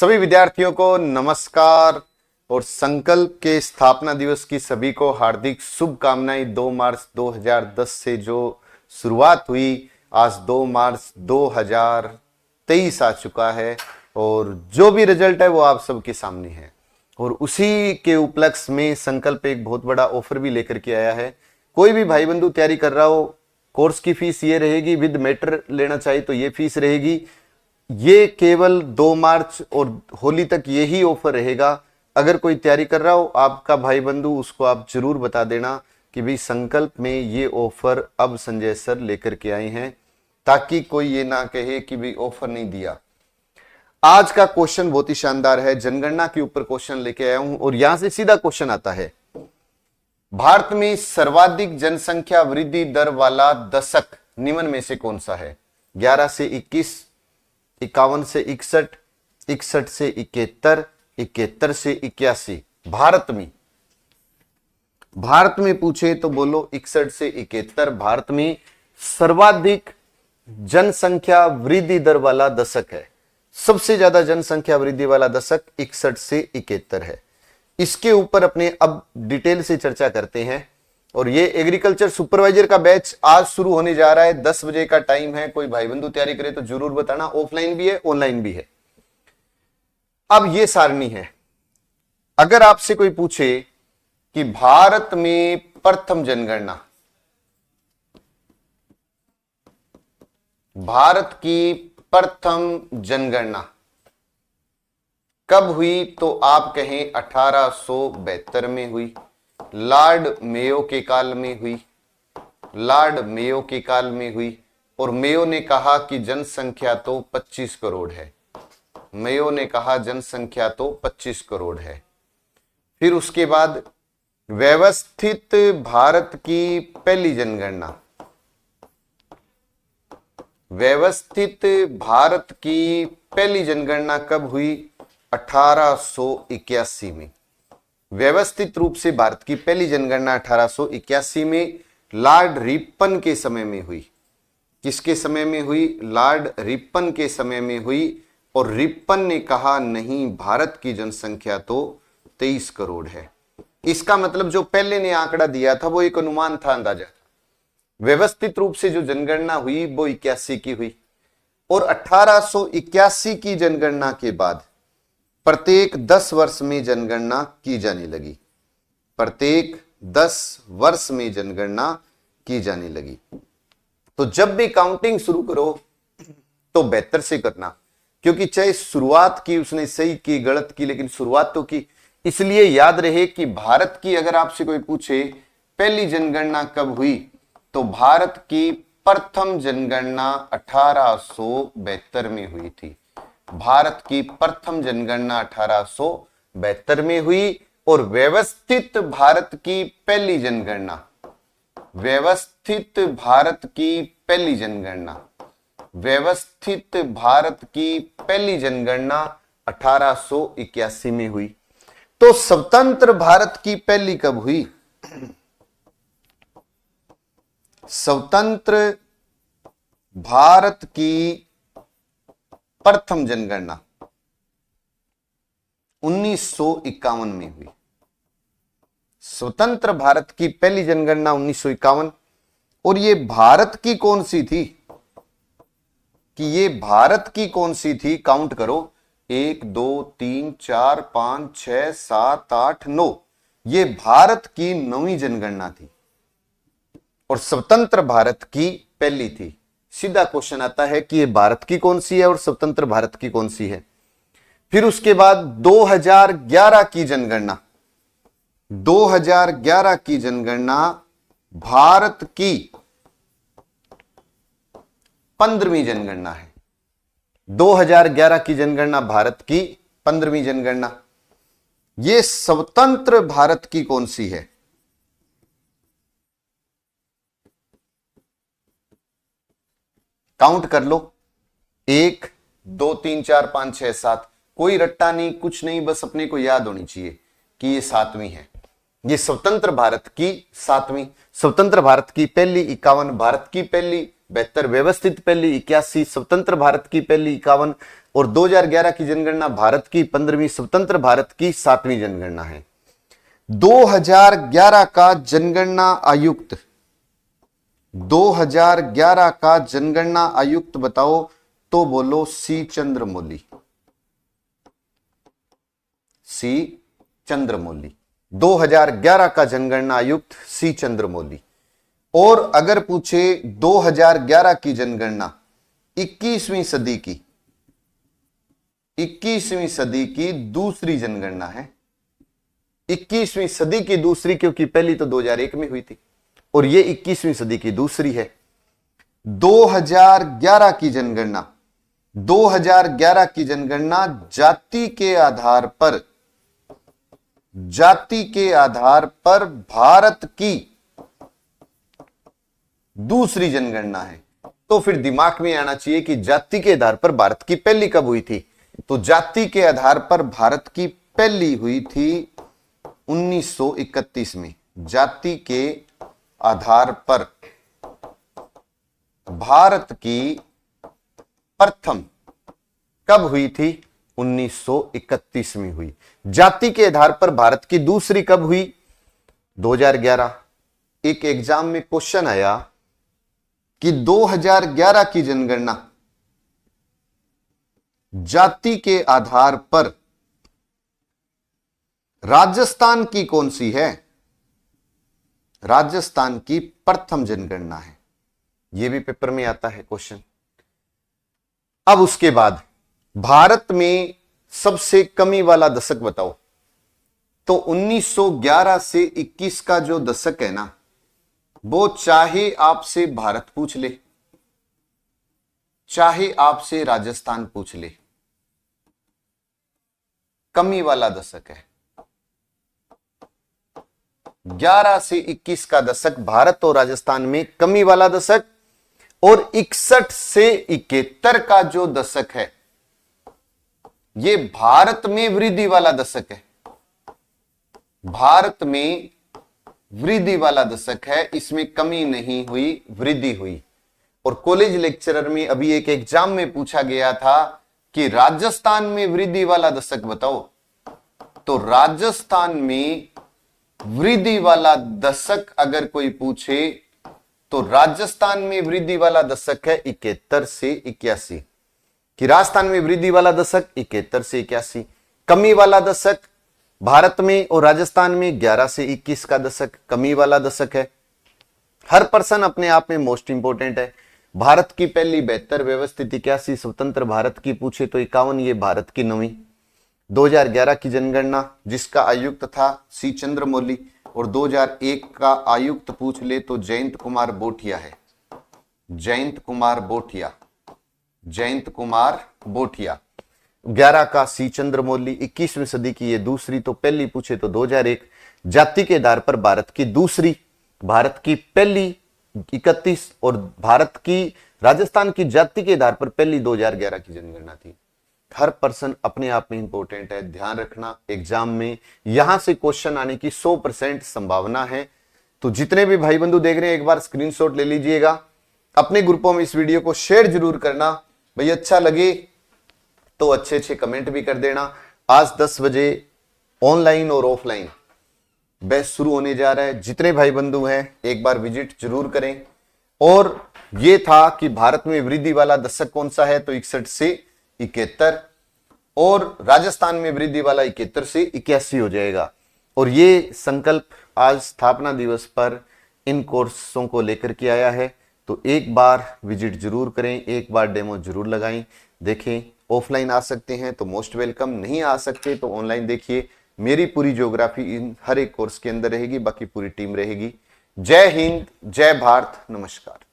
सभी विद्यार्थियों को नमस्कार और संकल्प के स्थापना दिवस की सभी को हार्दिक शुभकामनाएं। 2 मार्च 2010 से जो शुरुआत हुई, आज 2 मार्च 2023 आ चुका है और जो भी रिजल्ट है वो आप सबके सामने है। और उसी के उपलक्ष्य में संकल्प एक बहुत बड़ा ऑफर भी लेकर के आया है। कोई भी भाई बंधु तैयारी कर रहा हो, कोर्स की फीस ये रहेगी, विद मैटर लेना चाहिए तो ये फीस रहेगी। ये केवल 2 मार्च और होली तक यही ऑफर रहेगा। अगर कोई तैयारी कर रहा हो आपका भाई बंधु, उसको आप जरूर बता देना कि भाई संकल्प में ये ऑफर अब संजय सर लेकर के आए हैं, ताकि कोई ये ना कहे कि भाई ऑफर नहीं दिया। आज का क्वेश्चन बहुत ही शानदार है, जनगणना के ऊपर क्वेश्चन लेके आया हूं और यहां से सीधा क्वेश्चन आता है, भारत में सर्वाधिक जनसंख्या वृद्धि दर वाला दशक निम्न में से कौन सा है? 11 से 21, 51 से 61, 61 से 71, 71 से 81। भारत में पूछे तो बोलो 61 से 71। भारत में सर्वाधिक जनसंख्या वृद्धि दर वाला दशक है। सबसे ज्यादा जनसंख्या वृद्धि वाला दशक 61 से 71 है। इसके ऊपर अपने अब डिटेल से चर्चा करते हैं। और ये एग्रीकल्चर सुपरवाइजर का बैच आज शुरू होने जा रहा है। 10 बजे का टाइम है। कोई भाई बंधु तैयारी करे तो जरूर बताना। ऑफलाइन भी है, ऑनलाइन भी है। अब ये सारणी है। अगर आपसे कोई पूछे कि भारत में प्रथम जनगणना, भारत की प्रथम जनगणना कब हुई, तो आप कहें 1872 में हुई। लॉर्ड मेयो के काल में हुई। लॉर्ड मेयो के काल में हुई। और मेयो ने कहा कि जनसंख्या तो 25 करोड़ है। मेयो ने कहा जनसंख्या तो 25 करोड़ है। फिर उसके बाद व्यवस्थित भारत की पहली जनगणना, व्यवस्थित भारत की पहली जनगणना कब हुई? 1881 में। व्यवस्थित रूप से भारत की पहली जनगणना 1881 में लॉर्ड रिपन के समय में हुई। किसके समय में हुई? लॉर्ड रिपन के समय में हुई। और रिपन ने कहा नहीं, भारत की जनसंख्या तो 23 करोड़ है। इसका मतलब जो पहले ने आंकड़ा दिया था वो एक अनुमान था, अंदाजा था। व्यवस्थित रूप से जो जनगणना हुई वो 81 की हुई। और 1881 की जनगणना के बाद प्रत्येक 10 वर्ष में जनगणना की जाने लगी। प्रत्येक 10 वर्ष में जनगणना की जाने लगी। तो जब भी काउंटिंग शुरू करो तो बेहतर से करना, क्योंकि चाहे शुरुआत की उसने सही की गलत की, लेकिन शुरुआत तो की। इसलिए याद रहे कि भारत की अगर आपसे कोई पूछे पहली जनगणना कब हुई, तो भारत की प्रथम जनगणना 1872 में हुई थी। भारत की प्रथम जनगणना 1872 में हुई। और व्यवस्थित भारत की पहली जनगणना, व्यवस्थित भारत की पहली जनगणना, व्यवस्थित भारत की पहली जनगणना 1881 में हुई। तो स्वतंत्र भारत की पहली कब हुई? स्वतंत्र भारत की प्रथम जनगणना 1951 में हुई। स्वतंत्र भारत की पहली जनगणना 1951। और ये भारत की कौन सी थी, कि ये भारत की कौन सी थी? काउंट करो, 1 2 3 4 5 6 7 8 9। ये भारत की 9वीं जनगणना थी और स्वतंत्र भारत की पहली थी। सीधा क्वेश्चन आता है कि ये भारत की कौन सी है और स्वतंत्र भारत की कौन सी है। फिर उसके बाद 2011 की जनगणना, 2011 की जनगणना भारत की 15वीं जनगणना है। 2011 की जनगणना भारत की 15वीं जनगणना। ये स्वतंत्र भारत की कौन सी है? काउंट कर लो, 1 2 3 4 5 6 7। कोई रट्टा नहीं, कुछ नहीं, बस अपने को याद होनी चाहिए कि ये 7वीं है। ये स्वतंत्र भारत की 7वीं। स्वतंत्र भारत की पहली 51, भारत की पहली 72, व्यवस्थित पहली 81, स्वतंत्र भारत की पहली 51, और 2011 की जनगणना भारत की 15वीं स्वतंत्र भारत की 7वीं जनगणना है। 2011 का जनगणना आयुक्त, 2011 का जनगणना आयुक्त बताओ तो बोलो सी चंद्रमौली, सी चंद्रमौली। 2011 का जनगणना आयुक्त सी चंद्रमौली। और अगर पूछे 2011 की जनगणना 21वीं सदी की, 21वीं सदी की दूसरी जनगणना है, 21वीं सदी की दूसरी, क्योंकि पहली तो 2001 में हुई थी और ये 21वीं सदी की दूसरी है। 2011 की जनगणना, 2011 की जनगणना जाति के आधार पर, जाति के आधार पर भारत की दूसरी जनगणना है। तो फिर दिमाग में आना चाहिए कि जाति के आधार पर भारत की पहली कब हुई थी। तो जाति के आधार पर भारत की पहली हुई थी 1931 में। जाति के आधार पर भारत की प्रथम कब हुई थी? 1931 में हुई। जाति के आधार पर भारत की दूसरी कब हुई? 2011। एक एग्जाम में क्वेश्चन आया कि 2011 की जनगणना जाति के आधार पर राजस्थान की कौन सी है? राजस्थान की प्रथम जनगणना है। यह भी पेपर में आता है क्वेश्चन। अब उसके बाद भारत में सबसे कमी वाला दशक बताओ। तो 1911 से 21 का जो दशक है ना, वो चाहे आपसे भारत पूछ ले, चाहे आपसे राजस्थान पूछ ले, कमी वाला दशक है। 11 से 21 का दशक भारत और राजस्थान में कमी वाला दशक, और 61 से 71 का जो दशक है ये भारत में वृद्धि वाला दशक है। भारत में वृद्धि वाला दशक है, इसमें कमी नहीं हुई, वृद्धि हुई। और कॉलेज लेक्चरर में अभी एक एग्जाम में पूछा गया था कि राजस्थान में वृद्धि वाला दशक बताओ। तो राजस्थान में वृद्धि वाला दशक अगर कोई पूछे तो राजस्थान में वृद्धि वाला दशक है 71 से 81। कि राजस्थान में वृद्धि वाला दशक 71 से 81। कमी वाला दशक भारत में और राजस्थान में 11 से 21 का दशक कमी वाला दशक है। हर पर्सन अपने आप में मोस्ट इंपोर्टेंट है। भारत की पहली 72, व्यवस्थित 81, स्वतंत्र भारत की पूछे तो 51, ये भारत की 9वीं। 2011 की जनगणना जिसका आयुक्त था सी चंद्रमौली, और 2001 का आयुक्त पूछ ले तो जयंत कुमार बोटिया है। जयंत कुमार बोटिया, जयंत कुमार बोटिया। 11 का सी चंद्रमौली, 21वीं सदी की ये दूसरी, तो पहली पूछे तो 2001। जाति के आधार पर भारत की दूसरी, भारत की पहली 31, और भारत की राजस्थान की जाति के आधार पर पहली 2011 की जनगणना थी। हर पर्सन अपने आप में इंपॉर्टेंट है, ध्यान रखना। एग्जाम में यहां से क्वेश्चन आने की 100% संभावना है। तो जितने भी भाई बंधु देख रहे हैं एक बार स्क्रीनशॉट ले लीजिएगा, अपने ग्रुपों में इस वीडियो को शेयर जरूर करना। भाई अच्छा लगे तो अच्छे अच्छे कमेंट भी कर देना। आज 10 बजे ऑनलाइन और ऑफलाइन बैच शुरू होने जा रहा है। जितने भाई बंधु हैं एक बार विजिट जरूर करें। और ये था कि भारत में वृद्धि वाला दशक कौन सा है, तो 61 से 71, और राजस्थान में वृद्धि वाला 71 से 81 हो जाएगा। और ये संकल्प आज स्थापना दिवस पर इन कोर्सों को लेकर के आया है। तो एक बार विजिट जरूर करें, एक बार डेमो जरूर लगाएं, देखें। ऑफलाइन आ सकते हैं तो मोस्ट वेलकम, नहीं आ सकते तो ऑनलाइन देखिए। मेरी पूरी ज्योग्राफी इन हर एक कोर्स के अंदर रहेगी, बाकी पूरी टीम रहेगी। जय हिंद, जय भारत, नमस्कार।